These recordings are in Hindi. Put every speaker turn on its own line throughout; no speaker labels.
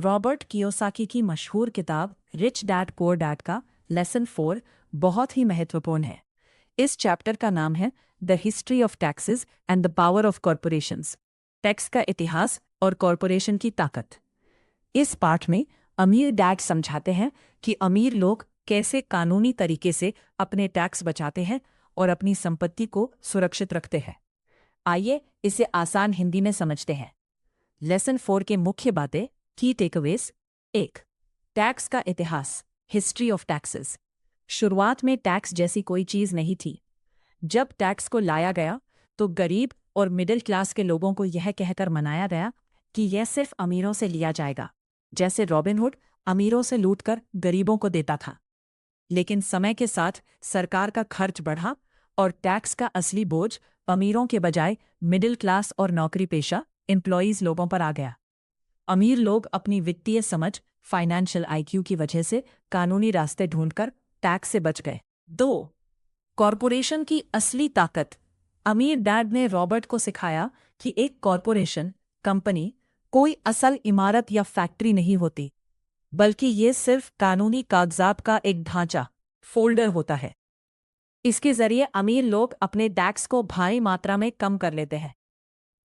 रॉबर्ट कियोसाकी की मशहूर किताब रिच डैड पुअर डैड का लेसन 4 बहुत ही महत्वपूर्ण है। इस चैप्टर का नाम है the history of taxes and the power of corporations, tax का इतिहास और कॉरपोरेशन की ताकत। इस पाठ में अमीर डैड समझाते हैं कि अमीर लोग कैसे कानूनी तरीके से अपने टैक्स बचाते हैं और अपनी संपत्ति को सुरक्षित रखते हैं। आइए इसे आसान हिंदी में समझते हैं। लेसन 4 के मुख्य बातें, की टेकअवेज। 1. टैक्स का इतिहास, हिस्ट्री ऑफ टैक्सेस। शुरुआत में टैक्स जैसी कोई चीज नहीं थी। जब टैक्स को लाया गया तो गरीब और मिडिल क्लास के लोगों को यह कहकर मनाया गया कि यह सिर्फ अमीरों से लिया जाएगा, जैसे रॉबिनहुड अमीरों से लूटकर गरीबों को देता था। लेकिन समय के साथ सरकार का खर्च बढ़ा और टैक्स का असली बोझ अमीरों के बजाय मिडिल क्लास और नौकरी पेशा एम्प्लॉयज लोगों पर आ गया। अमीर लोग अपनी वित्तीय समझ, फाइनेंशियल आईक्यू की वजह से कानूनी रास्ते ढूंढकर टैक्स से बच गए। 2. कॉरपोरेशन की असली ताकत। अमीर डैड ने रॉबर्ट को सिखाया कि एक कॉरपोरेशन, कंपनी, कोई असल इमारत या फैक्ट्री नहीं होती, बल्कि ये सिर्फ कानूनी कागजात का एक ढांचा, फोल्डर होता है। इसके जरिए अमीर लोग अपने टैक्स को भारी मात्रा में कम कर लेते हैं।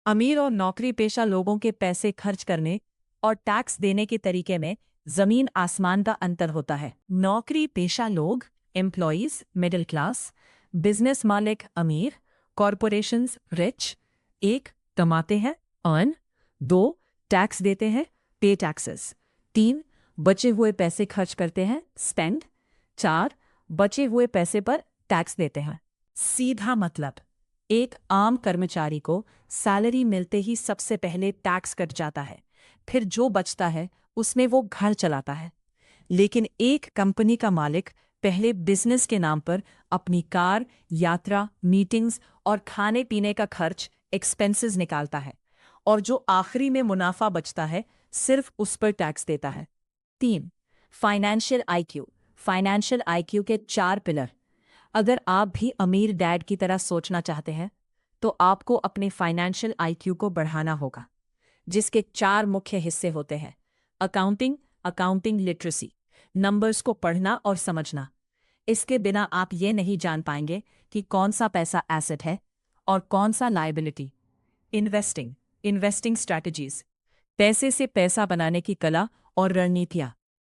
अमीर और नौकरी पेशा लोगों के पैसे खर्च करने और टैक्स देने के तरीके में जमीन आसमान का अंतर होता है। नौकरी पेशा लोग, एम्प्लॉयज, मिडिल क्लास, बिजनेस मालिक अमीर, कॉरपोरेशंस रिच। 1. कमाते हैं, अर्न। 2. टैक्स देते हैं, पे टैक्सेस। 3. बचे हुए पैसे खर्च करते हैं, स्पेंड। 4. बचे हुए पैसे पर टैक्स देते हैं। सीधा मतलब, एक आम कर्मचारी को सैलरी मिलते ही सबसे पहले टैक्स कट जाता है, फिर जो बचता है उसमें वो घर चलाता है। लेकिन एक कंपनी का मालिक पहले बिजनेस के नाम पर अपनी कार, यात्रा, मीटिंग्स और खाने पीने का खर्च, एक्सपेंसेस निकालता है, और जो आखिरी में मुनाफा बचता है सिर्फ उस पर टैक्स देता है। 3. Financial IQ. फाइनेंशियल आईक्यू के 4 पिलर। अगर आप भी अमीर डैड की तरह सोचना चाहते हैं तो आपको अपने फाइनेंशियल आईक्यू को बढ़ाना होगा, जिसके 4 मुख्य हिस्से होते हैं। अकाउंटिंग लिटरेसी, नंबर्स को पढ़ना और समझना। इसके बिना आप ये नहीं जान पाएंगे कि कौन सा पैसा एसेट है और कौन सा लायबिलिटी। इन्वेस्टिंग स्ट्रैटेजीज, पैसे से पैसा बनाने की कला और रणनीतियाँ।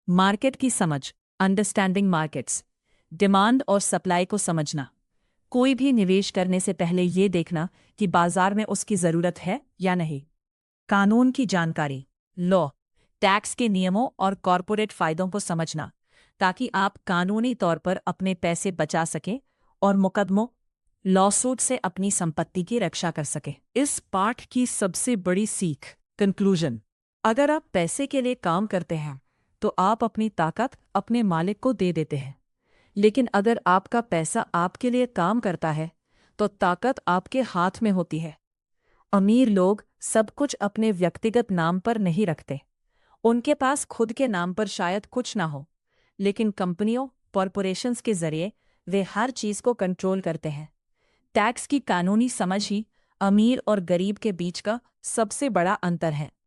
मार्केट की समझ, अंडरस्टैंडिंग मार्केट्स, डिमांड और सप्लाई को समझना। कोई भी निवेश करने से पहले ये देखना कि बाजार में उसकी जरूरत है या नहीं। कानून की जानकारी, लॉ, टैक्स के नियमों और कॉरपोरेट फायदों को समझना, ताकि आप कानूनी तौर पर अपने पैसे बचा सकें और मुकदमों, लॉसूट से अपनी संपत्ति की रक्षा कर सकें। इस पाठ की सबसे बड़ी सीख, कंक्लूजन। अगर आप पैसे के लिए काम करते हैं तो आप अपनी ताकत अपने मालिक को दे देते हैं, लेकिन अगर आपका पैसा आपके लिए काम करता है तो ताकत आपके हाथ में होती है। अमीर लोग सब कुछ अपने व्यक्तिगत नाम पर नहीं रखते। उनके पास खुद के नाम पर शायद कुछ ना हो, लेकिन कंपनियों, कॉरपोरेशंस के जरिए वे हर चीज को कंट्रोल करते हैं। टैक्स की कानूनी समझ ही अमीर और गरीब के बीच का सबसे बड़ा अंतर है।